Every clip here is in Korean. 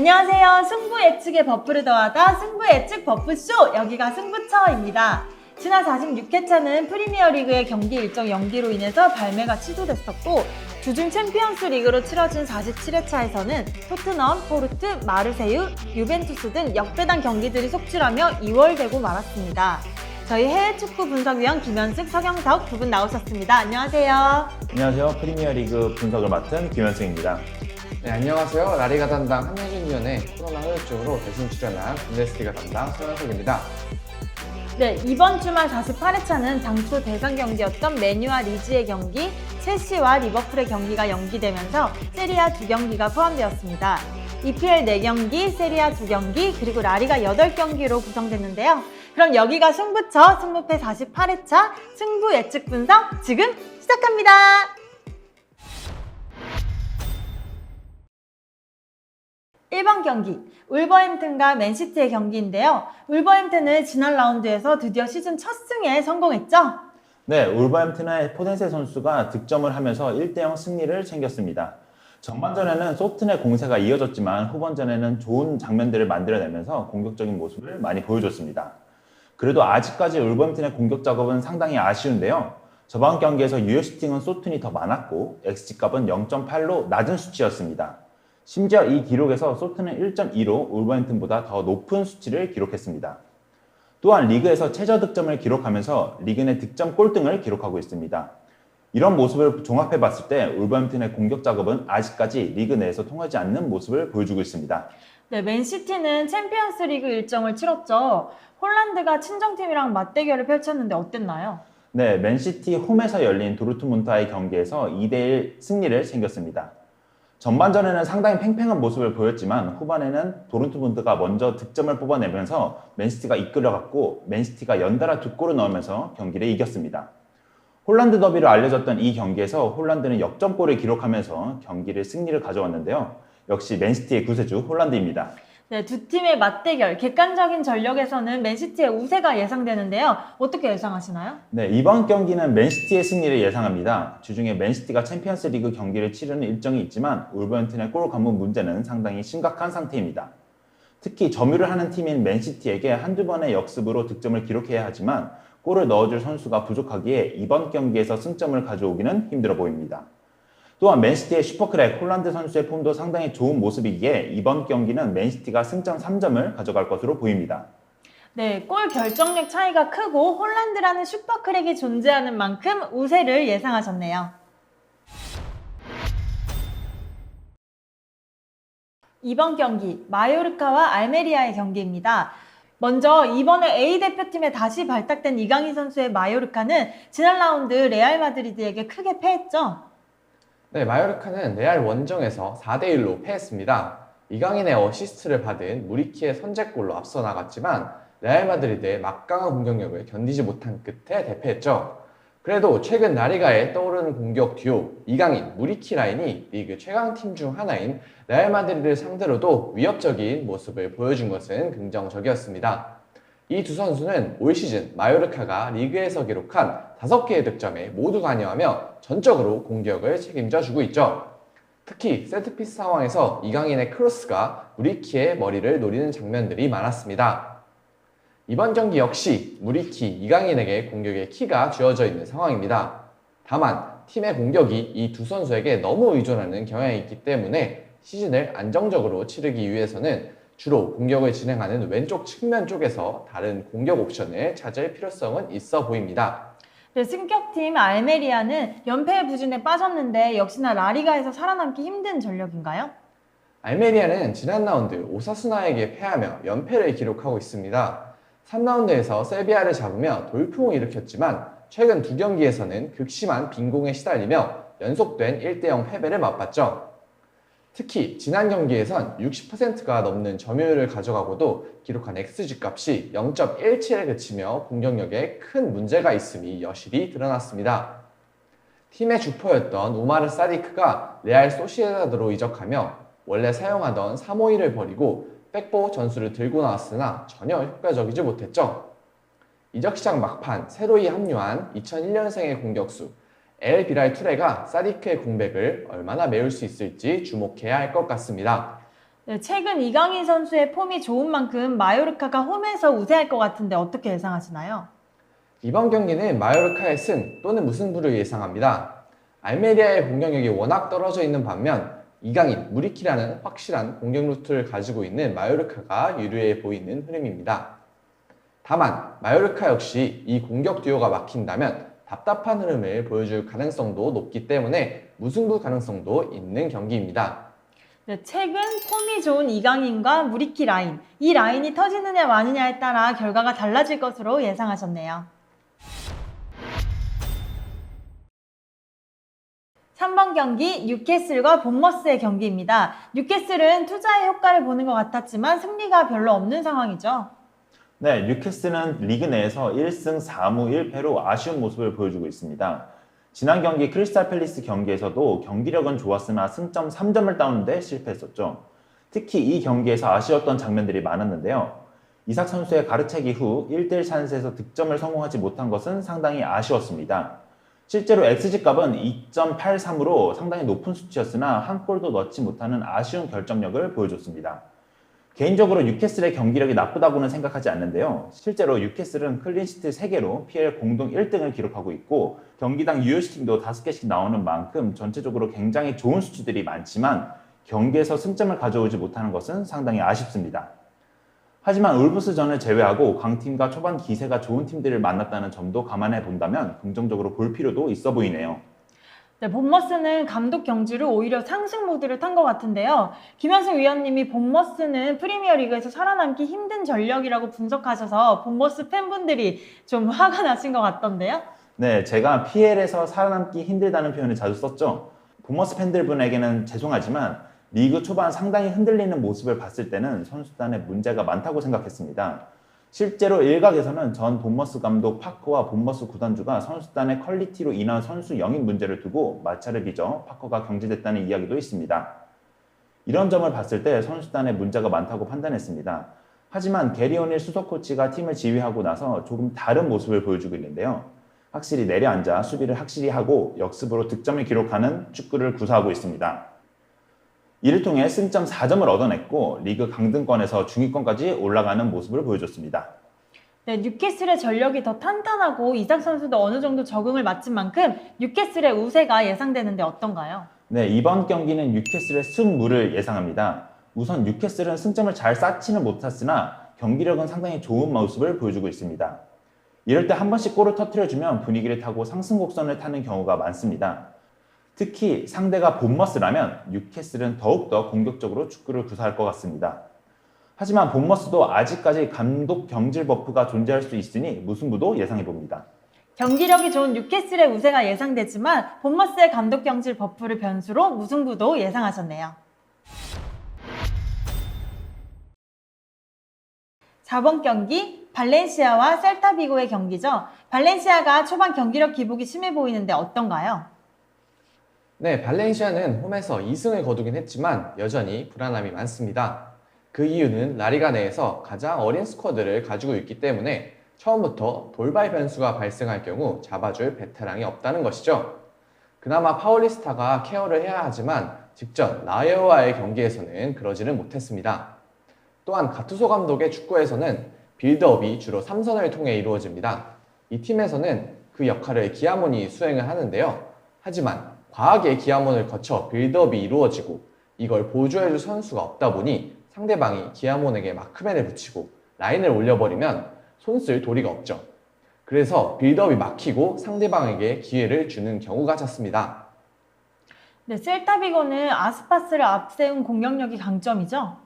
안녕하세요. 승부 예측의 버프를 더하다 승부 예측 버프쇼! 여기가 승부처입니다. 지난 46회차는 프리미어리그의 경기 일정 연기로 인해서 발매가 취소됐었고 주중 챔피언스 리그로 치러진 47회차에서는 토트넘, 포르투, 마르세유, 유벤투스 등 역배당 경기들이 속출하며 2월되고 말았습니다. 저희 해외 축구 분석위원 김현승, 서경석 두 분 나오셨습니다. 안녕하세요. 안녕하세요. 프리미어리그 분석을 맡은 김현승입니다. 네, 안녕하세요. 라리가 담당 한예준 위원의 코로나 후유증으로 대신 출연한 분데스리가 담당 서현석입니다. 네, 이번 주말 48회차는 당초 대선 경기였던 맨유와 리즈의 경기, 첼시와 리버풀의 경기가 연기되면서 세리아 2경기가 포함되었습니다. EPL 4경기, 세리아 2경기, 그리고 라리가 8경기로 구성됐는데요. 그럼 여기가 승부처 승무패 48회차 승부 예측 분석 지금 시작합니다. 1번 경기, 울버햄튼과 맨시티의 경기인데요. 울버햄튼은 지난 라운드에서 드디어 시즌 첫 승에 성공했죠? 네, 울버햄튼의 포덴세 선수가 득점을 하면서 1대0 승리를 챙겼습니다. 전반전에는 소튼의 공세가 이어졌지만 후반전에는 좋은 장면들을 만들어내면서 공격적인 모습을 많이 보여줬습니다. 그래도 아직까지 울버햄튼의 공격 작업은 상당히 아쉬운데요. 저번 경기에서 유효슈팅은 소튼이 더 많았고 XG값은 0.8로 낮은 수치였습니다. 심지어 이 기록에서 소튼은 1.2로 울버햄튼보다 더 높은 수치를 기록했습니다. 또한 리그에서 최저 득점을 기록하면서 리그 내 득점 꼴등을 기록하고 있습니다. 이런 모습을 종합해봤을 때 울버햄튼의 공격 작업은 아직까지 리그 내에서 통하지 않는 모습을 보여주고 있습니다. 네, 맨시티는 챔피언스 리그 일정을 치렀죠. 홀란드가 친정팀이랑 맞대결을 펼쳤는데 어땠나요? 네, 맨시티 홈에서 열린 도르트문트와의 경기에서 2대1 승리를 챙겼습니다. 전반전에는 상당히 팽팽한 모습을 보였지만 후반에는 도르트문트가 먼저 득점을 뽑아내면서 맨시티가 이끌어갔고 맨시티가 연달아 2골을 넣으면서 경기를 이겼습니다. 홀란드 더비로 알려졌던 이 경기에서 홀란드는 역전골을 기록하면서 경기를 승리를 가져왔는데요. 역시 맨시티의 구세주 홀란드입니다. 네, 두 팀의 맞대결, 객관적인 전력에서는 맨시티의 우세가 예상되는데요. 어떻게 예상하시나요? 네, 이번 경기는 맨시티의 승리를 예상합니다. 주중에 맨시티가 챔피언스 리그 경기를 치르는 일정이 있지만 울버햄튼의 골 관문 문제는 상당히 심각한 상태입니다. 특히 점유를 하는 팀인 맨시티에게 한두 번의 역습으로 득점을 기록해야 하지만 골을 넣어줄 선수가 부족하기에 이번 경기에서 승점을 가져오기는 힘들어 보입니다. 또한 맨시티의 슈퍼크랙 홀란드 선수의 폼도 상당히 좋은 모습이기에 이번 경기는 맨시티가 승점 3점을 가져갈 것으로 보입니다. 네, 골 결정력 차이가 크고 홀란드라는 슈퍼크랙이 존재하는 만큼 우세를 예상하셨네요. 2번 경기, 마요르카와 알메리아의 경기입니다. 먼저 이번에 A대표팀에 다시 발탁된 이강인 선수의 마요르카는 지난 라운드 레알 마드리드에게 크게 패했죠. 네, 마요르카는 레알 원정에서 4대1로 패했습니다. 이강인의 어시스트를 받은 무리키의 선제골로 앞서 나갔지만 레알 마드리드의 막강한 공격력을 견디지 못한 끝에 대패했죠. 그래도 최근 라리가에 떠오르는 공격 듀오 이강인, 무리키 라인이 리그 최강팀 중 하나인 레알 마드리드를 상대로도 위협적인 모습을 보여준 것은 긍정적이었습니다. 이 두 선수는 올 시즌 마요르카가 리그에서 기록한 5개의 득점에 모두 관여하며 전적으로 공격을 책임져 주고 있죠. 특히 세트피스 상황에서 이강인의 크로스가 무리키의 머리를 노리는 장면들이 많았습니다. 이번 경기 역시 무리키, 이강인에게 공격의 키가 쥐어져 있는 상황입니다. 다만 팀의 공격이 이 두 선수에게 너무 의존하는 경향이 있기 때문에 시즌을 안정적으로 치르기 위해서는 주로 공격을 진행하는 왼쪽 측면 쪽에서 다른 공격 옵션을 찾을 필요성은 있어 보입니다. 네, 승격팀 알메리아는 연패의 부진에 빠졌는데 역시나 라리가에서 살아남기 힘든 전력인가요? 알메리아는 지난 라운드 오사수나에게 패하며 연패를 기록하고 있습니다. 3라운드에서 세비야를 잡으며 돌풍을 일으켰지만 최근 2경기에서는 극심한 빈공에 시달리며 연속된 1대0 패배를 맛봤죠. 특히 지난 경기에선 60%가 넘는 점유율을 가져가고도 기록한 XG값이 0.17에 그치며 공격력에 큰 문제가 있음이 여실히 드러났습니다. 팀의 주포였던 우마르 사디크가 레알 소시에다드로 이적하며 원래 사용하던 3-5-2를 버리고 백보 전술을 들고 나왔으나 전혀 효과적이지 못했죠. 이적시장 막판 새로이 합류한 2001년생의 공격수 엘 비랄 투레가 사디크의 공백을 얼마나 메울 수 있을지 주목해야 할 것 같습니다. 네, 최근 이강인 선수의 폼이 좋은 만큼 마요르카가 홈에서 우세할 것 같은데 어떻게 예상하시나요? 이번 경기는 마요르카의 승 또는 무승부를 예상합니다. 알메리아의 공격력이 워낙 떨어져 있는 반면 이강인, 무리키라는 확실한 공격 루트를 가지고 있는 마요르카가 유리해 보이는 흐름입니다. 다만 마요르카 역시 이 공격 듀오가 막힌다면 답답한 흐름을 보여줄 가능성도 높기 때문에 무승부 가능성도 있는 경기입니다. 네, 최근 폼이 좋은 이강인과 무리키 라인, 이 라인이 터지느냐 마느냐에 따라 결과가 달라질 것으로 예상하셨네요. 3번 경기 뉴캐슬과 본머스의 경기입니다. 뉴캐슬은 투자의 효과를 보는 것 같았지만 승리가 별로 없는 상황이죠. 네, 뉴캐슬은 리그 내에서 1승 4무 1패로 아쉬운 모습을 보여주고 있습니다. 지난 경기 크리스탈 팰리스 경기에서도 경기력은 좋았으나 승점 3점을 따오는데 실패했었죠. 특히 이 경기에서 아쉬웠던 장면들이 많았는데요. 이삭 선수의 가르치기 후 1대1 찬스에서 득점을 성공하지 못한 것은 상당히 아쉬웠습니다. 실제로 XG값은 2.83으로 상당히 높은 수치였으나 한 골도 넣지 못하는 아쉬운 결정력을 보여줬습니다. 개인적으로 뉴캐슬의 경기력이 나쁘다고는 생각하지 않는데요. 실제로 뉴캐슬은 클린시트 3개로 PL 공동 1등을 기록하고 있고 경기당 유효슈팅도 5개씩 나오는 만큼 전체적으로 굉장히 좋은 수치들이 많지만 경기에서 승점을 가져오지 못하는 것은 상당히 아쉽습니다. 하지만 울브스전을 제외하고 강팀과 초반 기세가 좋은 팀들을 만났다는 점도 감안해 본다면 긍정적으로 볼 필요도 있어 보이네요. 네, 본머스는 감독 경지로 오히려 상승 모드를 탄 것 같은데요. 김현승 위원님이 본머스는 프리미어리그에서 살아남기 힘든 전력이라고 분석하셔서 본머스 팬분들이 좀 화가 나신 것 같던데요. 네, 제가 PL에서 살아남기 힘들다는 표현을 자주 썼죠. 본머스 팬들분에게는 죄송하지만 리그 초반 상당히 흔들리는 모습을 봤을 때는 선수단에 문제가 많다고 생각했습니다. 실제로 일각에서는 전 본머스 감독 파커와 본머스 구단주가 선수단의 퀄리티로 인한 선수 영입 문제를 두고 마찰을 빚어 파커가 경질됐다는 이야기도 있습니다. 이런 점을 봤을 때 선수단에 문제가 많다고 판단했습니다. 하지만 게리 오닐 수석 코치가 팀을 지휘하고 나서 조금 다른 모습을 보여주고 있는데요. 확실히 내려앉아 수비를 확실히 하고 역습으로 득점을 기록하는 축구를 구사하고 있습니다. 이를 통해 승점 4점을 얻어냈고 리그 강등권에서 중위권까지 올라가는 모습을 보여줬습니다. 네, 뉴캐슬의 전력이 더 탄탄하고 이삭 선수도 어느 정도 적응을 마친 만큼 뉴캐슬의 우세가 예상되는데 어떤가요? 네, 이번 경기는 뉴캐슬의 승무를 예상합니다. 우선 뉴캐슬은 승점을 잘 쌓지는 못했으나 경기력은 상당히 좋은 모습을 보여주고 있습니다. 이럴 때 한 번씩 골을 터뜨려주면 분위기를 타고 상승 곡선을 타는 경우가 많습니다. 특히 상대가 본머스라면 뉴캐슬은 더욱더 공격적으로 축구를 구사할 것 같습니다. 하지만 본머스도 아직까지 감독 경질 버프가 존재할 수 있으니 무승부도 예상해봅니다. 경기력이 좋은 뉴캐슬의 우세가 예상되지만 본머스의 감독 경질 버프를 변수로 무승부도 예상하셨네요. 4번 경기 발렌시아와 셀타비고의 경기죠. 발렌시아가 초반 경기력 기복이 심해 보이는데 어떤가요? 네, 발렌시아는 홈에서 2승을 거두긴 했지만 여전히 불안함이 많습니다. 그 이유는 라리가 내에서 가장 어린 스쿼드를 가지고 있기 때문에 처음부터 돌발 변수가 발생할 경우 잡아줄 베테랑이 없다는 것이죠. 그나마 파울리스타가 케어를 해야 하지만 직전 라이어와의 경기에서는 그러지는 못했습니다. 또한 가투소 감독의 축구에서는 빌드업이 주로 3선을 통해 이루어집니다. 이 팀에서는 그 역할을 기아몬이 수행을 하는데요. 하지만 과하게 기아몬을 거쳐 빌드업이 이루어지고 이걸 보조해줄 선수가 없다 보니 상대방이 기아몬에게 마크맨을 붙이고 라인을 올려버리면 손쓸 도리가 없죠. 그래서 빌드업이 막히고 상대방에게 기회를 주는 경우가 잦습니다. 네, 셀타비고는 아스파스를 앞세운 공격력이 강점이죠.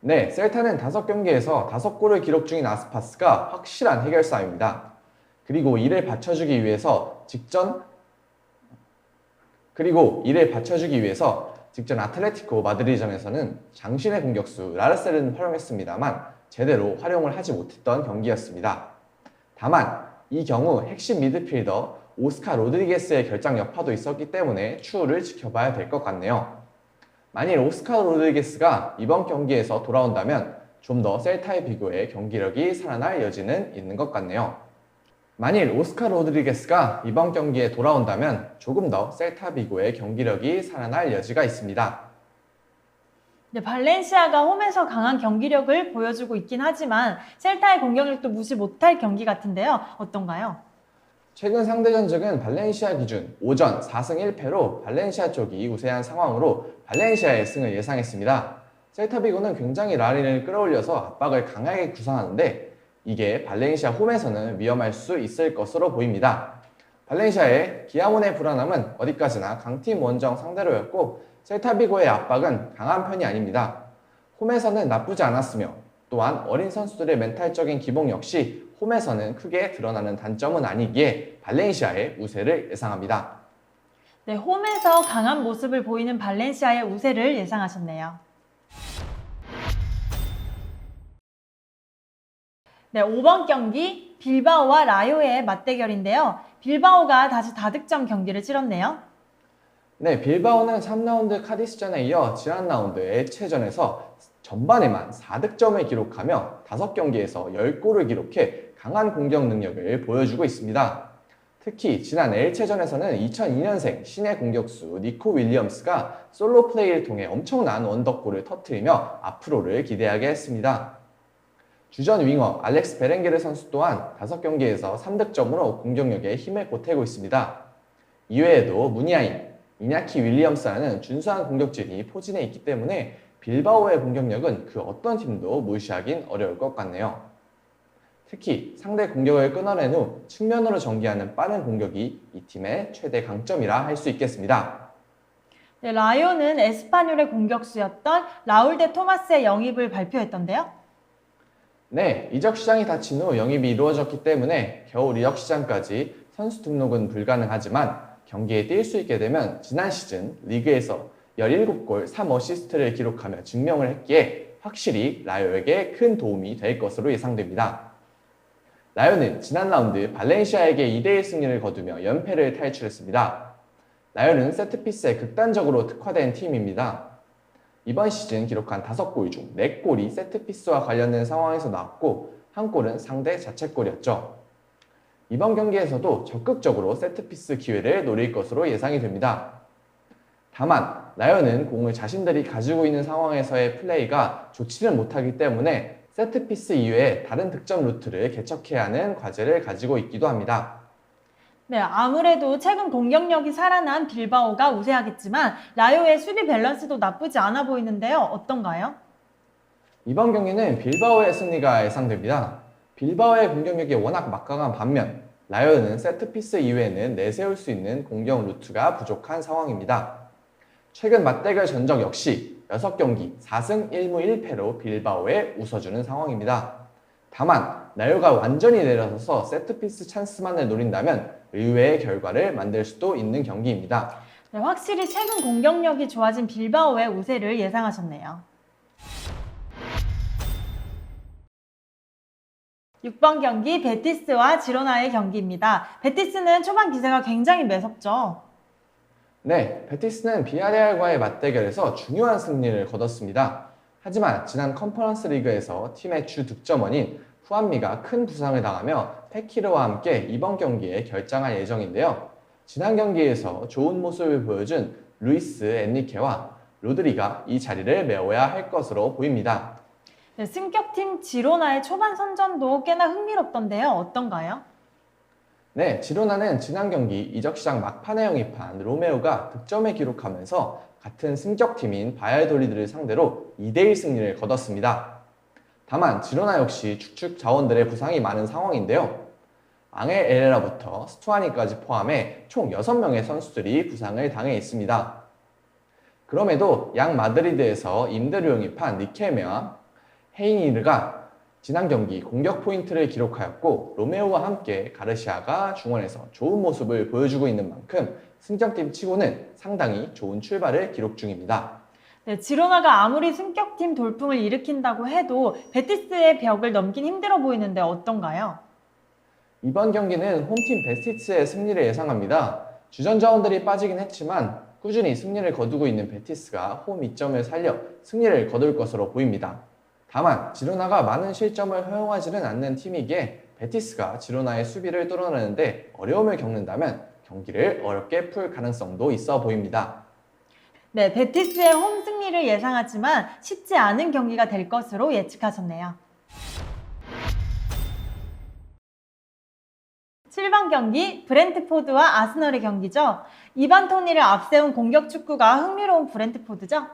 네, 셀타는 5경기에서 5골을 기록 중인 아스파스가 확실한 해결사입니다. 그리고 이를 받쳐주기 위해서 직전 아틀레티코 마드리드전에서는 장신의 공격수 라르셀은 활용했습니다만 제대로 활용을 하지 못했던 경기였습니다. 다만 이 경우 핵심 미드필더 오스카 로드리게스의 결장 여파도 있었기 때문에 추후를 지켜봐야 될 것 같네요. 만일 오스카 로드리게스가 이번 경기에서 돌아온다면 좀 더 셀타의 비교의 경기력이 살아날 여지는 있는 것 같네요. 만일 오스카 로드리게스가 이번 경기에 돌아온다면 조금 더 셀타 비고의 경기력이 살아날 여지가 있습니다. 네, 발렌시아가 홈에서 강한 경기력을 보여주고 있긴 하지만 셀타의 공격력도 무시 못할 경기 같은데요. 어떤가요? 최근 상대 전적은 발렌시아 기준 오전 4승 1패로 발렌시아 쪽이 우세한 상황으로 발렌시아의 승을 예상했습니다. 셀타비고는 굉장히 라린을 끌어올려서 압박을 강하게 구사하는데 이게 발렌시아 홈에서는 위험할 수 있을 것으로 보입니다. 발렌시아의 기아몬의 불안함은 어디까지나 강팀 원정 상대로였고 셀타비고의 압박은 강한 편이 아닙니다. 홈에서는 나쁘지 않았으며 또한 어린 선수들의 멘탈적인 기복 역시 홈에서는 크게 드러나는 단점은 아니기에 발렌시아의 우세를 예상합니다. 네, 홈에서 강한 모습을 보이는 발렌시아의 우세를 예상하셨네요. 네, 5번 경기 빌바오와 라요의 맞대결인데요. 빌바오가 다시 다득점 경기를 치렀네요. 네, 빌바오는 3라운드 카디스전에 이어 지난 라운드 엘체전에서 전반에만 4득점을 기록하며 5경기에서 10골을 기록해 강한 공격 능력을 보여주고 있습니다. 특히 지난 엘체전에서는 2002년생 신예 공격수 니코 윌리엄스가 솔로 플레이를 통해 엄청난 원더골을 터뜨리며 앞으로를 기대하게 했습니다. 주전 윙어 알렉스 베렌게르 선수 또한 5경기에서 3득점으로 공격력에 힘을 보태고 있습니다. 이외에도 무니아인, 이냐키 윌리엄스라는 준수한 공격진이 포진해 있기 때문에 빌바오의 공격력은 그 어떤 팀도 무시하긴 어려울 것 같네요. 특히 상대 공격을 끊어낸 후 측면으로 전개하는 빠른 공격이 이 팀의 최대 강점이라 할 수 있겠습니다. 네, 라요는 에스파뇰의 공격수였던 라울 데 토마스의 영입을 발표했던데요. 네, 이적 시장이 닫힌 후 영입이 이루어졌기 때문에 겨울 이적 시장까지 선수 등록은 불가능하지만 경기에 뛸 수 있게 되면 지난 시즌 리그에서 17골 3어시스트를 기록하며 증명을 했기에 확실히 라요에게 큰 도움이 될 것으로 예상됩니다. 라요는 지난 라운드 발렌시아에게 2대1 승리를 거두며 연패를 탈출했습니다. 라요는 세트피스에 극단적으로 특화된 팀입니다. 이번 시즌 기록한 5골 중 4골이 세트피스와 관련된 상황에서 나왔고 한 골은 상대 자책골이었죠. 이번 경기에서도 적극적으로 세트피스 기회를 노릴 것으로 예상이 됩니다. 다만 라요는 공을 자신들이 가지고 있는 상황에서의 플레이가 좋지는 못하기 때문에 세트피스 이외에 다른 득점 루트를 개척해야 하는 과제를 가지고 있기도 합니다. 네, 아무래도 최근 공격력이 살아난 빌바오가 우세하겠지만 라요의 수비 밸런스도 나쁘지 않아 보이는데요. 어떤가요? 이번 경기는 빌바오의 승리가 예상됩니다. 빌바오의 공격력이 워낙 막강한 반면 라요는 세트피스 이외에는 내세울 수 있는 공격 루트가 부족한 상황입니다. 최근 맞대결 전적 역시 6경기 4승 1무 1패로 빌바오에 웃어주는 상황입니다. 다만 라요가 완전히 내려서서 세트피스 찬스만을 노린다면 의외의 결과를 만들 수도 있는 경기입니다. 네, 확실히 최근 공격력이 좋아진 빌바오의 우세를 예상하셨네요. 6번 경기 베티스와 지로나의 경기입니다. 베티스는 초반 기세가 굉장히 매섭죠. 네, 베티스는 비아레알과의 맞대결에서 중요한 승리를 거뒀습니다. 하지만 지난 컨퍼런스 리그에서 팀의 주 득점원인 후안미가 큰 부상을 당하며 페키르와 함께 이번 경기에 결장할 예정인데요. 지난 경기에서 좋은 모습을 보여준 루이스 엔리케와 로드리가 이 자리를 메워야 할 것으로 보입니다. 네, 승격팀 지로나의 초반 선전도 꽤나 흥미롭던데요. 어떤가요? 네, 지로나는 지난 경기 이적시장 막판에 영입한 로메오가 득점을 기록하면서 같은 승격팀인 바이아돌리드를 상대로 2대1 승리를 거뒀습니다. 다만 지로나 역시 축축 자원들의 부상이 많은 상황인데요. 앙헬 에레라부터 스투아니까지 포함해 총 6명의 선수들이 부상을 당해 있습니다. 그럼에도 양 마드리드에서 임대로 영입한 리켈메와 헤이니르가 지난 경기 공격 포인트를 기록하였고 로메오와 함께 가르시아가 중원에서 좋은 모습을 보여주고 있는 만큼 승격팀 치고는 상당히 좋은 출발을 기록 중입니다. 네, 지로나가 아무리 승격팀 돌풍을 일으킨다고 해도 베티스의 벽을 넘긴 힘들어 보이는데 어떤가요? 이번 경기는 홈팀 베티스의 승리를 예상합니다. 주전 자원들이 빠지긴 했지만 꾸준히 승리를 거두고 있는 베티스가 홈 이점을 살려 승리를 거둘 것으로 보입니다. 다만 지로나가 많은 실점을 허용하지는 않는 팀이기에 베티스가 지로나의 수비를 뚫어내는데 어려움을 겪는다면 경기를 어렵게 풀 가능성도 있어 보입니다. 네, 베티스의 홈 승리를 예상하지만 쉽지 않은 경기가 될 것으로 예측하셨네요. 7번 경기 브렌트포드와 아스널의 경기죠. 이반 토니를 앞세운 공격 축구가 흥미로운 브렌트포드죠.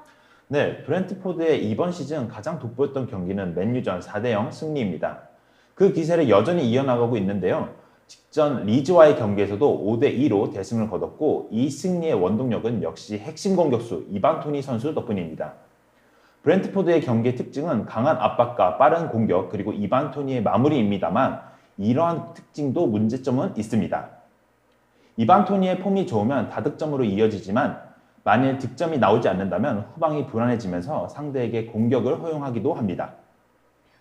네, 브렌트포드의 이번 시즌 가장 돋보였던 경기는 맨유전 4대0 승리입니다. 그 기세를 여전히 이어나가고 있는데요. 직전 리즈와의 경기에서도 5대2로 대승을 거뒀고 이 승리의 원동력은 역시 핵심 공격수 이반 토니 선수 덕분입니다. 브렌트포드의 경기의 특징은 강한 압박과 빠른 공격 그리고 이반 토니의 마무리입니다만 이러한 특징도 문제점은 있습니다. 이반 토니의 폼이 좋으면 다득점으로 이어지지만 만일 득점이 나오지 않는다면 후방이 불안해지면서 상대에게 공격을 허용하기도 합니다.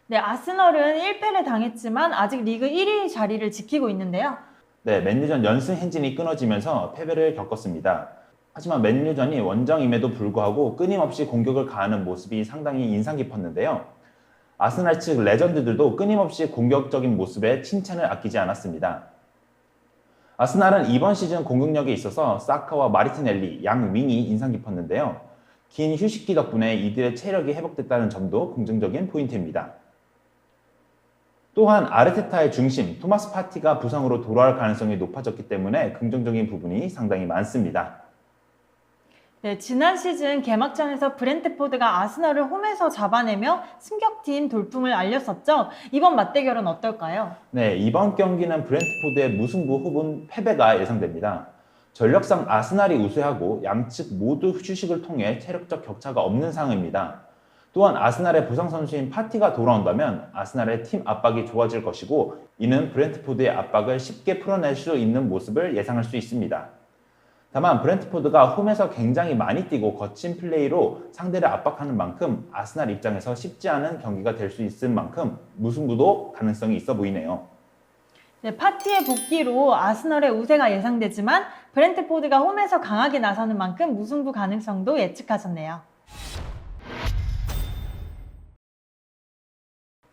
네, 아스널은 1패를 당했지만 아직 리그 1위 자리를 지키고 있는데요. 네, 맨유전 연승 행진이 끊어지면서 패배를 겪었습니다. 하지만 맨유전이 원정임에도 불구하고 끊임없이 공격을 가하는 모습이 상당히 인상 깊었는데요. 아스날 측 레전드들도 끊임없이 공격적인 모습에 칭찬을 아끼지 않았습니다. 아스날은 이번 시즌 공격력에 있어서 사카와 마르티넬리 양 윙이 인상 깊었는데요. 긴 휴식기 덕분에 이들의 체력이 회복됐다는 점도 긍정적인 포인트입니다. 또한 아르테타의 중심 토마스 파티가 부상으로 돌아올 가능성이 높아졌기 때문에 긍정적인 부분이 상당히 많습니다. 네, 지난 시즌 개막전에서 브렌트포드가 아스널을 홈에서 잡아내며 승격팀 돌풍을 알렸었죠. 이번 맞대결은 어떨까요? 네, 이번 경기는 브렌트포드의 무승부 혹은 패배가 예상됩니다. 전력상 아스날이 우세하고 양측 모두 휴식을 통해 체력적 격차가 없는 상황입니다. 또한 아스날의 부상 선수인 파티가 돌아온다면 아스날의 팀 압박이 좋아질 것이고 이는 브렌트포드의 압박을 쉽게 풀어낼 수 있는 모습을 예상할 수 있습니다. 다만 브렌트포드가 홈에서 굉장히 많이 뛰고 거친 플레이로 상대를 압박하는 만큼 아스날 입장에서 쉽지 않은 경기가 될 수 있을 만큼 무승부도 가능성이 있어 보이네요. 네, 파티의 복귀로 아스널의 우세가 예상되지만 브렌트포드가 홈에서 강하게 나서는 만큼 무승부 가능성도 예측하셨네요.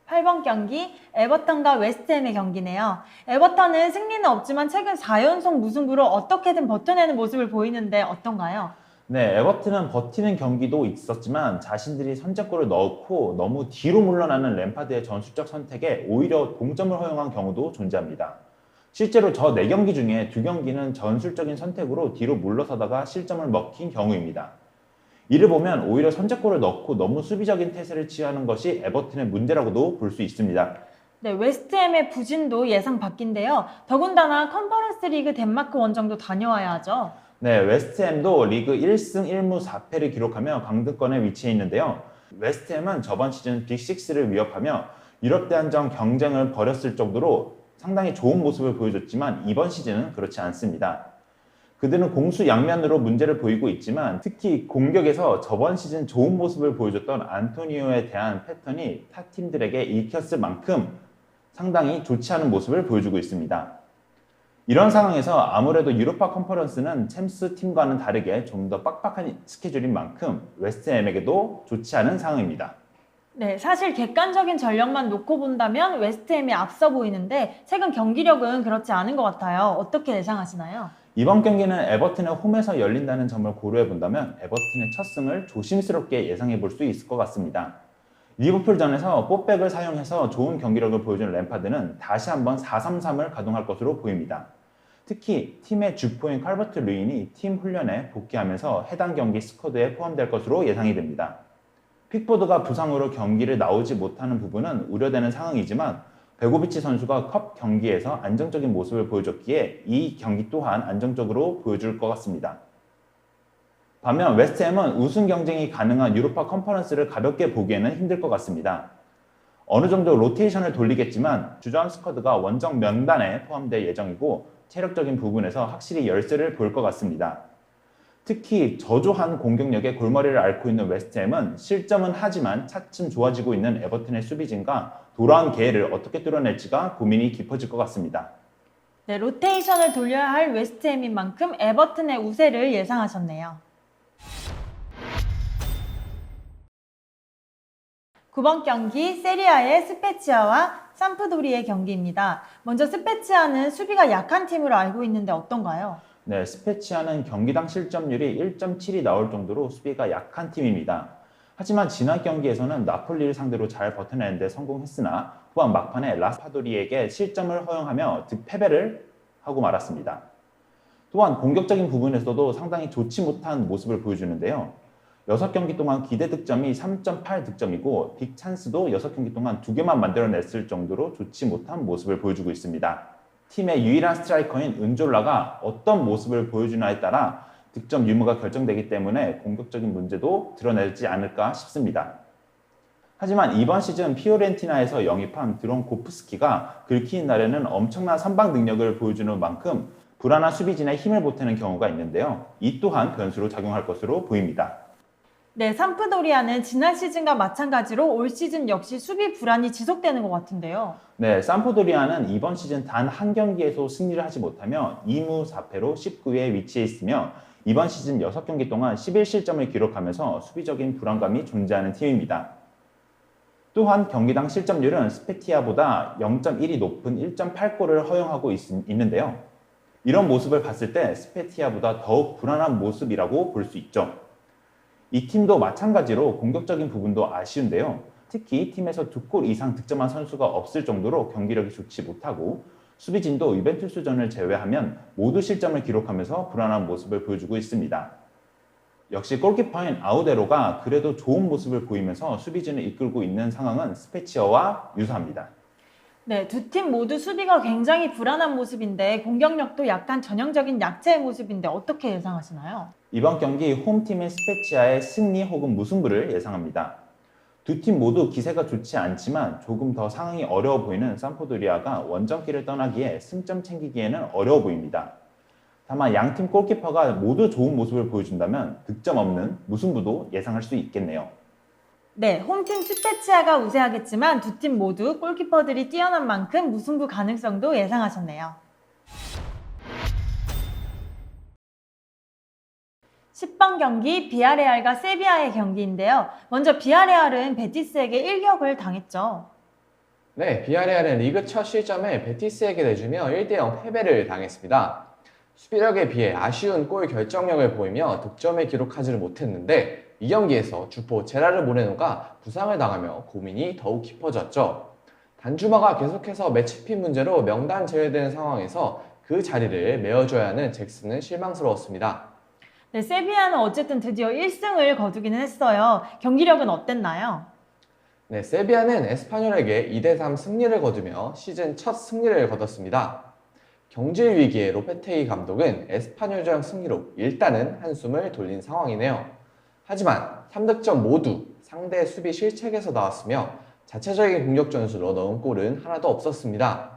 8번 경기 에버턴과 웨스트햄의 경기네요. 에버턴은 승리는 없지만 최근 4연속 무승부로 어떻게든 버텨내는 모습을 보이는데 어떤가요? 네, 에버튼은 버티는 경기도 있었지만 자신들이 선제골을 넣고 너무 뒤로 물러나는 램파드의 전술적 선택에 오히려 동점을 허용한 경우도 존재합니다. 실제로 저 4경기 중에 2경기는 전술적인 선택으로 뒤로 물러서다가 실점을 먹힌 경우입니다. 이를 보면 오히려 선제골을 넣고 너무 수비적인 태세를 취하는 것이 에버튼의 문제라고도 볼 수 있습니다. 네, 웨스트햄의 부진도 예상 밖인데요. 더군다나 컨퍼런스 리그 덴마크 원정도 다녀와야 하죠. 네, 웨스트햄도 리그 1승 1무 4패를 기록하며 강등권에 위치해 있는데요. 웨스트햄은 저번 시즌 빅6를 위협하며 유럽 대항전 경쟁을 벌였을 정도로 상당히 좋은 모습을 보여줬지만 이번 시즌은 그렇지 않습니다. 그들은 공수 양면으로 문제를 보이고 있지만 특히 공격에서 저번 시즌 좋은 모습을 보여줬던 안토니오에 대한 패턴이 타 팀들에게 읽혔을 만큼 상당히 좋지 않은 모습을 보여주고 있습니다. 이런 상황에서 아무래도 유로파 컨퍼런스는 챔스 팀과는 다르게 좀 더 빡빡한 스케줄인 만큼 웨스트햄에게도 좋지 않은 상황입니다. 네, 사실 객관적인 전력만 놓고 본다면 웨스트햄이 앞서 보이는데 최근 경기력은 그렇지 않은 것 같아요. 어떻게 예상하시나요? 이번 경기는 에버튼의 홈에서 열린다는 점을 고려해 본다면 에버튼의 첫 승을 조심스럽게 예상해 볼 수 있을 것 같습니다. 리버풀전에서 뽀백을 사용해서 좋은 경기력을 보여준 램파드는 다시 한번 4-3-3을 가동할 것으로 보입니다. 특히 팀의 주포인 칼버트 루인이 팀 훈련에 복귀하면서 해당 경기 스쿼드에 포함될 것으로 예상이 됩니다. 픽포드가 부상으로 경기를 나오지 못하는 부분은 우려되는 상황이지만 베고비치 선수가 컵 경기에서 안정적인 모습을 보여줬기에 이 경기 또한 안정적으로 보여줄 것 같습니다. 반면 웨스트햄은 우승 경쟁이 가능한 유로파 컨퍼런스를 가볍게 보기에는 힘들 것 같습니다. 어느 정도 로테이션을 돌리겠지만 주전 스쿼드가 원정 명단에 포함될 예정이고 체력적인 부분에서 확실히 열세를 볼 것 같습니다. 특히 저조한 공격력에 골머리를 앓고 있는 웨스트햄은 실점은 하지만 차츰 좋아지고 있는 에버튼의 수비진과 돌아온 기회를 어떻게 뚫어낼지가 고민이 깊어질 것 같습니다. 네, 로테이션을 돌려야 할 웨스트햄인 만큼 에버튼의 우세를 예상하셨네요. 9번 경기 세리아의 스페치아와 삼프도리의 경기입니다. 먼저 스페치아는 수비가 약한 팀으로 알고 있는데 어떤가요? 네, 스페치아는 경기당 실점률이 1.7이 나올 정도로 수비가 약한 팀입니다. 하지만 지난 경기에서는 나폴리를 상대로 잘 버텨내는데 성공했으나 후반 막판에 라스파도리에게 실점을 허용하며 득패배를 하고 말았습니다. 또한 공격적인 부분에서도 상당히 좋지 못한 모습을 보여주는데요. 6경기 동안 기대 득점이 3.8 득점이고 빅 찬스도 6경기 동안 2개만 만들어냈을 정도로 좋지 못한 모습을 보여주고 있습니다. 팀의 유일한 스트라이커인 은졸라가 어떤 모습을 보여주나에 따라 득점 유무가 결정되기 때문에 공격적인 문제도 드러내지 않을까 싶습니다. 하지만 이번 시즌 피오렌티나에서 영입한 드론코프스키가 긁히는 날에는 엄청난 선방 능력을 보여주는 만큼 불안한 수비진에 힘을 보태는 경우가 있는데요. 이 또한 변수로 작용할 것으로 보입니다. 네, 삼프도리아는 지난 시즌과 마찬가지로 올 시즌 역시 수비 불안이 지속되는 것 같은데요. 네, 삼프도리아는 이번 시즌 단 한 경기에서 승리를 하지 못하며 2무 4패로 19위에 위치해 있으며 이번 시즌 6경기 동안 11실점을 기록하면서 수비적인 불안감이 존재하는 팀입니다. 또한 경기당 실점률은 스페티아보다 0.1이 높은 1.8골을 허용하고 있는데요. 이런 모습을 봤을 때 스페티아보다 더욱 불안한 모습이라고 볼 수 있죠. 이 팀도 마찬가지로 공격적인 부분도 아쉬운데요. 특히 팀에서 2골 이상 득점한 선수가 없을 정도로 경기력이 좋지 못하고 수비진도 유벤투스전을 제외하면 모두 실점을 기록하면서 불안한 모습을 보여주고 있습니다. 역시 골키퍼인 아우데로가 그래도 좋은 모습을 보이면서 수비진을 이끌고 있는 상황은 스페치아와 유사합니다. 네, 두 팀 모두 수비가 굉장히 불안한 모습인데 공격력도 약간 전형적인 약체의 모습인데 어떻게 예상하시나요? 이번 경기 홈팀인 스페치아의 승리 혹은 무승부를 예상합니다. 두 팀 모두 기세가 좋지 않지만 조금 더 상황이 어려워 보이는 삼프도리아가 원정길을 떠나기에 승점 챙기기에는 어려워 보입니다. 다만 양팀 골키퍼가 모두 좋은 모습을 보여준다면 득점 없는 무승부도 예상할 수 있겠네요. 네, 홈팀 스페치아가 우세하겠지만 두 팀 모두 골키퍼들이 뛰어난 만큼 무승부 가능성도 예상하셨네요. 10번 경기 비아레알과 세비야의 경기인데요. 먼저 비아레알은 베티스에게 일격을 당했죠. 네, 비아레알은 리그 첫 실점을 베티스에게 내주며 1대0 패배를 당했습니다. 수비력에 비해 아쉬운 골 결정력을 보이며 득점을 기록하지를 못했는데 이 경기에서 주포 제라르 모레노가 부상을 당하며 고민이 더욱 깊어졌죠. 단주마가 계속해서 매치핏 문제로 명단 제외되는 상황에서 그 자리를 메워줘야 하는 잭슨은 실망스러웠습니다. 네, 세비야는 어쨌든 드디어 1승을 거두기는 했어요. 경기력은 어땠나요? 네, 세비야는 에스파뇰에게 2대3 승리를 거두며 시즌 첫 승리를 거뒀습니다. 경질 위기에 로페테이 감독은 에스파뇰전 승리로 일단은 한숨을 돌린 상황이네요. 하지만 3득점 모두 상대 수비 실책에서 나왔으며 자체적인 공격 전술로 넣은 골은 하나도 없었습니다.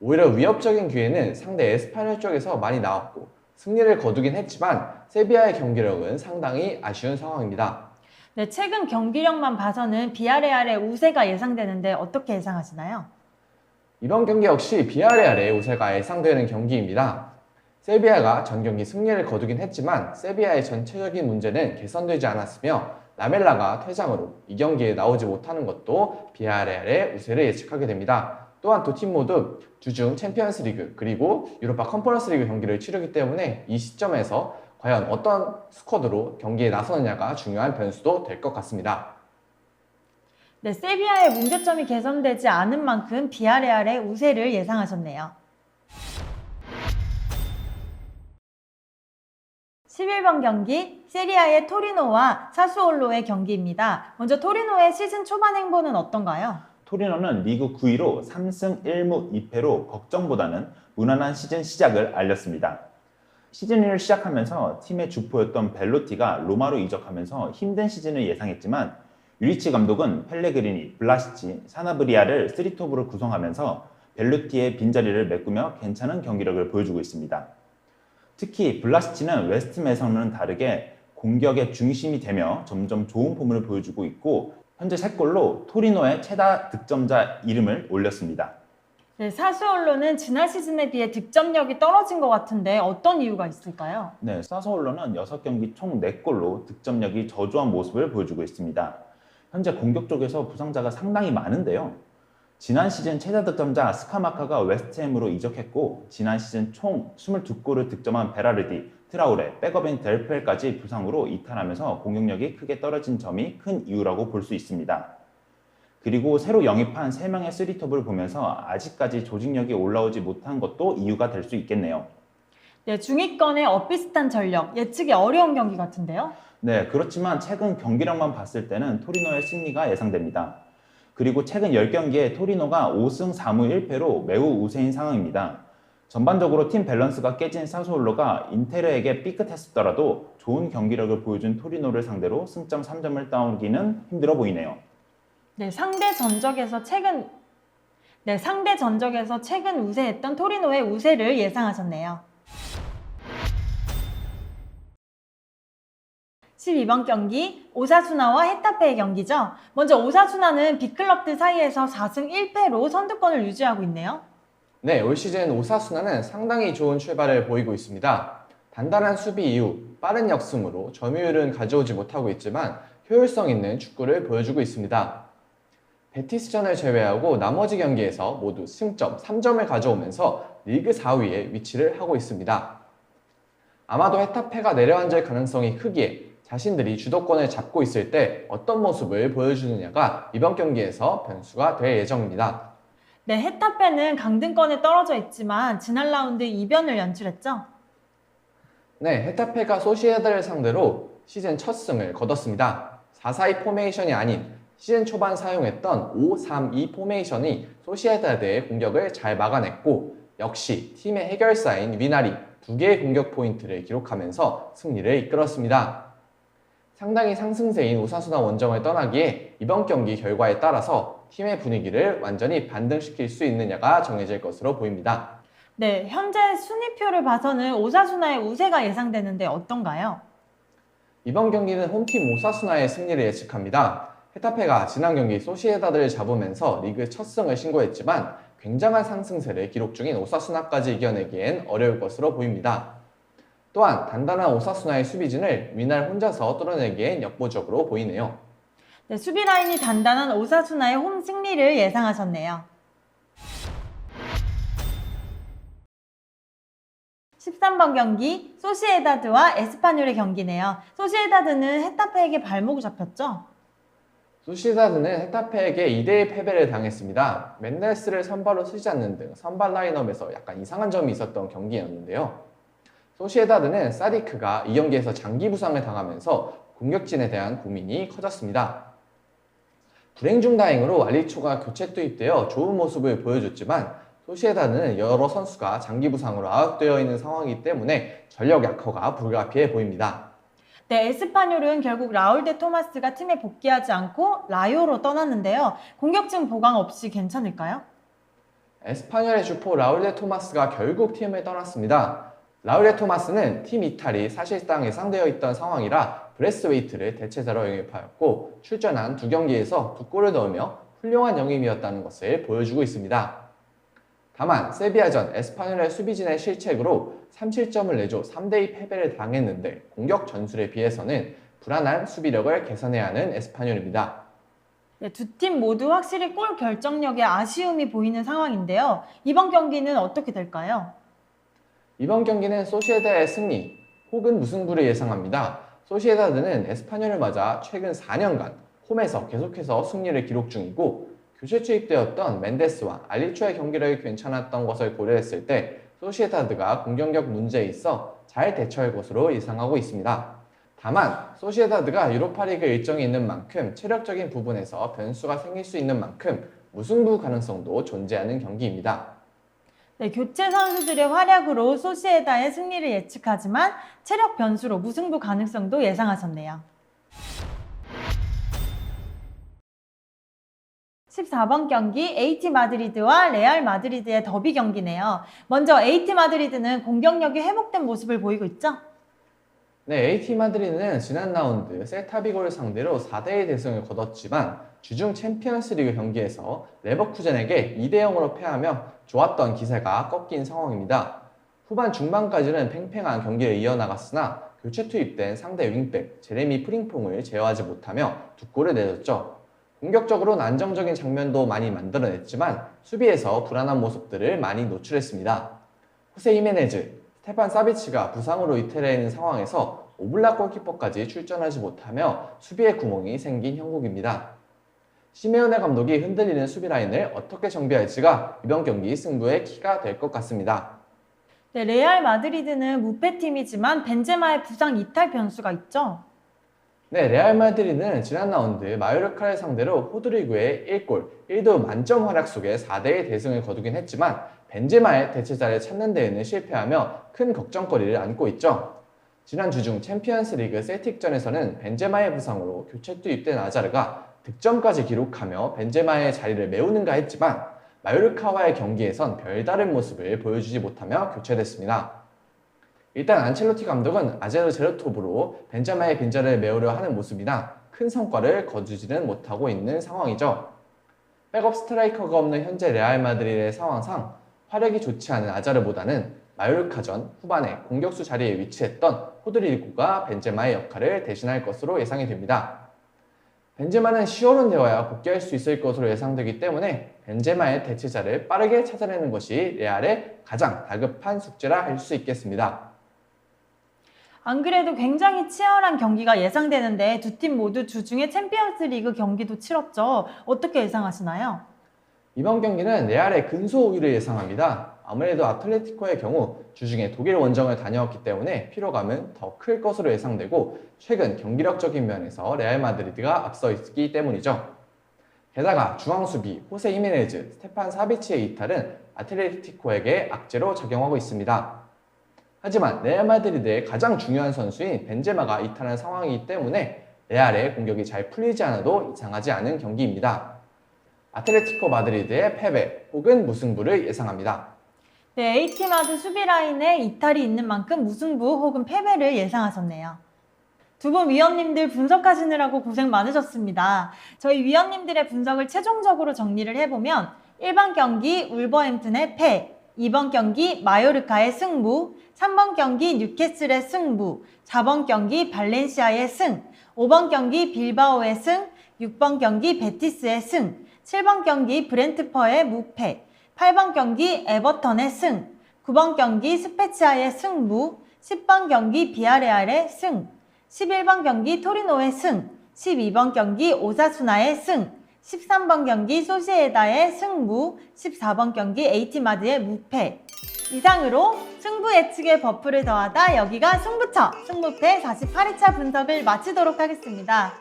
오히려 위협적인 기회는 상대 에스파뇰 쪽에서 많이 나왔고 승리를 거두긴 했지만 세비야의 경기력은 상당히 아쉬운 상황입니다. 네, 최근 경기력만 봐서는 비아레알의 우세가 예상되는데 어떻게 예상하시나요? 이번 경기 역시 비아레알의 우세가 예상되는 경기입니다. 세비야가 전 경기 승리를 거두긴 했지만 세비야의 전체적인 문제는 개선되지 않았으며 라멜라가 퇴장으로 이 경기에 나오지 못하는 것도 비아레알의 우세를 예측하게 됩니다. 또한 두 팀 모두 주중 챔피언스 리그 그리고 유로파 컨퍼런스 리그 경기를 치르기 때문에 이 시점에서 과연 어떤 스쿼드로 경기에 나서느냐가 중요한 변수도 될 것 같습니다. 네, 세비야의 문제점이 개선되지 않은 만큼 비아레알의 우세를 예상하셨네요. 11번 경기 세리아의 토리노와 사수올로의 경기입니다. 먼저 토리노의 시즌 초반 행보는 어떤가요? 토리노는 리그 9위로 3승 1무 2패로 걱정보다는 무난한 시즌 시작을 알렸습니다. 시즌을 시작하면서 팀의 주포였던 벨로티가 로마로 이적하면서 힘든 시즌을 예상했지만 유리치 감독은 펠레그리니, 블라시치, 사나브리아를 3톱으로 구성하면서 벨로티의 빈자리를 메꾸며 괜찮은 경기력을 보여주고 있습니다. 특히 블라시치는 웨스트햄에서는 다르게 공격의 중심이 되며 점점 좋은 폼을 보여주고 있고 현재 3골로 토리노의 최다 득점자 이름을 올렸습니다. 네, 사수올로는 지난 시즌에 비해 득점력이 떨어진 것 같은데 어떤 이유가 있을까요? 네, 사소올로는 6경기 총 4골로 득점력이 저조한 모습을 보여주고 있습니다. 현재 공격 쪽에서 부상자가 상당히 많은데요. 지난 시즌 최다 득점자 스카마카가 웨스트햄으로 이적했고 지난 시즌 총 22골을 득점한 베라르디, 트라우레, 백업인 델프엘까지 부상으로 이탈하면서 공격력이 크게 떨어진 점이 큰 이유라고 볼 수 있습니다. 그리고 새로 영입한 3명의 쓰리톱을 보면서 아직까지 조직력이 올라오지 못한 것도 이유가 될 수 있겠네요. 네, 중위권의 엇비슷한 전력, 예측이 어려운 경기 같은데요? 네, 그렇지만 최근 경기력만 봤을 때는 토리노의 승리가 예상됩니다. 그리고 최근 10경기에 토리노가 5승 4무 1패로 매우 우세인 상황입니다. 전반적으로 팀 밸런스가 깨진 사소올로가 인테르에게 삐끗했었더라도 좋은 경기력을 보여준 토리노를 상대로 승점 3점을 따오기는 힘들어 보이네요. 네, 상대 전적에서 최근 우세했던 토리노의 우세를 예상하셨네요. 12번 경기 오사수나와 헤타페의 경기죠. 먼저 오사수나는 빅클럽들 사이에서 4승 1패로 선두권을 유지하고 있네요. 네, 올 시즌 오사수나는 상당히 좋은 출발을 보이고 있습니다. 단단한 수비 이후 빠른 역습으로 점유율은 가져오지 못하고 있지만 효율성 있는 축구를 보여주고 있습니다. 베티스전을 제외하고 나머지 경기에서 모두 승점 3점을 가져오면서 리그 4위에 위치를 하고 있습니다. 아마도 헤타페가 내려앉을 가능성이 크기에 자신들이 주도권을 잡고 있을 때 어떤 모습을 보여주느냐가 이번 경기에서 변수가 될 예정입니다. 네, 헤타페는 강등권에 떨어져 있지만 지난 라운드 이변을 연출했죠. 네, 헤타페가 소시에다를 상대로 시즌 첫 승을 거뒀습니다. 4-4-2 포메이션이 아닌 시즌 초반 사용했던 5-3-2 포메이션이 소시에다드의 공격을 잘 막아냈고 역시 팀의 해결사인 위나리 2개의 공격 포인트를 기록하면서 승리를 이끌었습니다. 상당히 상승세인 오사수나 원정을 떠나기에 이번 경기 결과에 따라서 팀의 분위기를 완전히 반등시킬 수 있느냐가 정해질 것으로 보입니다. 네, 현재 순위표를 봐서는 오사수나의 우세가 예상되는데 어떤가요? 이번 경기는 홈팀 오사수나의 승리를 예측합니다. 헤타페가 지난 경기 소시에다드를 잡으면서 리그 첫 승을 신고했지만 굉장한 상승세를 기록 중인 오사수나까지 이겨내기엔 어려울 것으로 보입니다. 또한 단단한 오사수나의 수비진을 위날 혼자서 뚫어내기엔 역부족으로 보이네요. 네, 수비 라인이 단단한 오사수나의 홈 승리를 예상하셨네요. 13번 경기 소시에다드와 에스파뇰의 경기네요. 소시에다드는 헤타페에게 발목을 잡혔죠? 소시에다드는 헤타페에게 2대1 패배를 당했습니다. 멘데스를 선발로 쓰지 않는 등 선발 라인업에서 약간 이상한 점이 있었던 경기였는데요. 소시에다드는 사디크가 이 경기에서 장기 부상을 당하면서 공격진에 대한 고민이 커졌습니다. 불행 중 다행으로 알리초가 교체 투입되어 좋은 모습을 보여줬지만 소시에다드는 여러 선수가 장기 부상으로 아웃되어 있는 상황이기 때문에 전력 약화가 불가피해 보입니다. 네, 에스파뇰은 결국 라울 데 토마스가 팀에 복귀하지 않고 라요로 떠났는데요. 공격진 보강 없이 괜찮을까요? 에스파뇰의 주포 라울 데 토마스가 결국 팀을 떠났습니다. 라울 데 토마스는 팀 이탈이 사실상 예상되어 있던 상황이라 브레스웨이트를 대체자로 영입하였고 출전한 2경기에서 2골을 넣으며 훌륭한 영입이었다는 것을 보여주고 있습니다. 다만 세비야전 에스파뇰의 수비진의 실책으로 3실점을 내줘 3대2 패배를 당했는데 공격 전술에 비해서는 불안한 수비력을 개선해야 하는 에스파뇰입니다. 네, 두 팀 모두 확실히 골 결정력에 아쉬움이 보이는 상황인데요. 이번 경기는 어떻게 될까요? 이번 경기는 소시에다의 승리 혹은 무승부를 예상합니다. 소시에다드는 에스파뇰을 맞아 최근 4년간 홈에서 계속해서 승리를 기록 중이고 교체 투입되었던 멘데스와 알리초의 경기력이 괜찮았던 것을 고려했을 때 소시에다드가 공격력 문제에 있어 잘 대처할 것으로 예상하고 있습니다. 다만 소시에다드가 유로파리그 일정이 있는 만큼 체력적인 부분에서 변수가 생길 수 있는 만큼 무승부 가능성도 존재하는 경기입니다. 네, 교체 선수들의 활약으로 소시에다의 승리를 예측하지만 체력 변수로 무승부 가능성도 예상하셨네요. 14번 경기 AT 마드리드와 레알 마드리드의 더비 경기네요. 먼저 AT 마드리드는 공격력이 회복된 모습을 보이고 있죠? 네, AT 마드리드는 지난 라운드 셀타비고를 상대로 4대1 대승을 거뒀지만 주중 챔피언스리그 경기에서 레버쿠젠에게 2대0으로 패하며 좋았던 기세가 꺾인 상황입니다. 후반 중반까지는 팽팽한 경기를 이어나갔으나 교체 투입된 상대 윙백 제레미 프링퐁을 제어하지 못하며 2골을 내줬죠. 공격적으로는 안정적인 장면도 많이 만들어냈지만 수비에서 불안한 모습들을 많이 노출했습니다. 호세 히메네즈, 스테판 사비치가 부상으로 이탈해 있는 상황에서 오블락 골키퍼까지 출전하지 못하며 수비에 구멍이 생긴 형국입니다. 시메오네 감독이 흔들리는 수비 라인을 어떻게 정비할지가 이번 경기 승부의 키가 될 것 같습니다. 네, 레알 마드리드는 무패팀이지만 벤제마의 부상 이탈 변수가 있죠. 네, 레알 마드리드는 지난 라운드 마요르카를 상대로 호드리구의 1골, 1도 만점 활약 속에 4대1 대승을 거두긴 했지만 벤제마의 대체자를 찾는 데에는 실패하며 큰 걱정거리를 안고 있죠. 지난 주중 챔피언스 리그 셀틱전에서는 벤제마의 부상으로 교체 투입된 아자르가 득점까지 기록하며 벤제마의 자리를 메우는가 했지만 마요르카와의 경기에선 별다른 모습을 보여주지 못하며 교체됐습니다. 일단 안첼로티 감독은 아제르 제르톱으로 벤제마의 빈자리를 메우려 하는 모습이나 큰 성과를 거두지는 못하고 있는 상황이죠. 백업 스트라이커가 없는 현재 레알 마드리드의 상황상 활약이 좋지 않은 아자르보다는 마요르카전 후반에 공격수 자리에 위치했던 호드리구가 벤제마의 역할을 대신할 것으로 예상이 됩니다. 벤제마는 시오른 되어야 복귀할 수 있을 것으로 예상되기 때문에 벤제마의 대체자를 빠르게 찾아내는 것이 레알의 가장 다급한 숙제라 할 수 있겠습니다. 안 그래도 굉장히 치열한 경기가 예상되는데 두 팀 모두 주중에 챔피언스 리그 경기도 치렀죠. 어떻게 예상하시나요? 이번 경기는 레알의 근소 우위를 예상합니다. 아무래도 아틀레티코의 경우 주중에 독일 원정을 다녀왔기 때문에 피로감은 더 클 것으로 예상되고 최근 경기력적인 면에서 레알 마드리드가 앞서 있기 때문이죠. 게다가 중앙수비 호세 히메네즈, 스테판 사비치의 이탈은 아틀레티코에게 악재로 작용하고 있습니다. 하지만 레알 마드리드의 가장 중요한 선수인 벤제마가 이탈한 상황이기 때문에 레알의 공격이 잘 풀리지 않아도 이상하지 않은 경기입니다. 아틀레티코 마드리드의 패배 혹은 무승부를 예상합니다. 네, A팀마드 수비 라인에 이탈이 있는 만큼 무승부 혹은 패배를 예상하셨네요. 두 분 위원님들 분석하시느라고 고생 많으셨습니다. 저희 위원님들의 분석을 최종적으로 정리를 해보면 1번 경기 울버햄튼의 패, 2번 경기 마요르카의 승부, 3번 경기 뉴캐슬의 승부, 4번 경기 발렌시아의 승, 5번 경기 빌바오의 승, 6번 경기 베티스의 승, 7번 경기 브렌트퍼의 무패, 8번 경기 에버턴의 승, 9번 경기 스페치아의 승부, 10번 경기 비아레알의 승, 11번 경기 토리노의 승, 12번 경기 오사수나의 승, 13번 경기 소시에다의 승부, 14번 경기 에이티마드의 무패. 이상으로 승부 예측에 버프를 더하다 여기가 승부처, 승부패 48회차 분석을 마치도록 하겠습니다.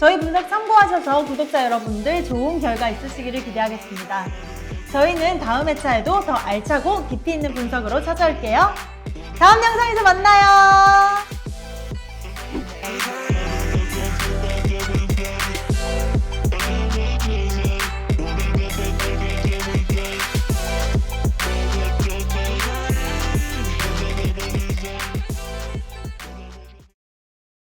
저희 분석 참고하셔서 구독자 여러분들 좋은 결과 있으시기를 기대하겠습니다. 저희는 다음 회차에도 더 알차고 깊이 있는 분석으로 찾아올게요. 다음 영상에서 만나요.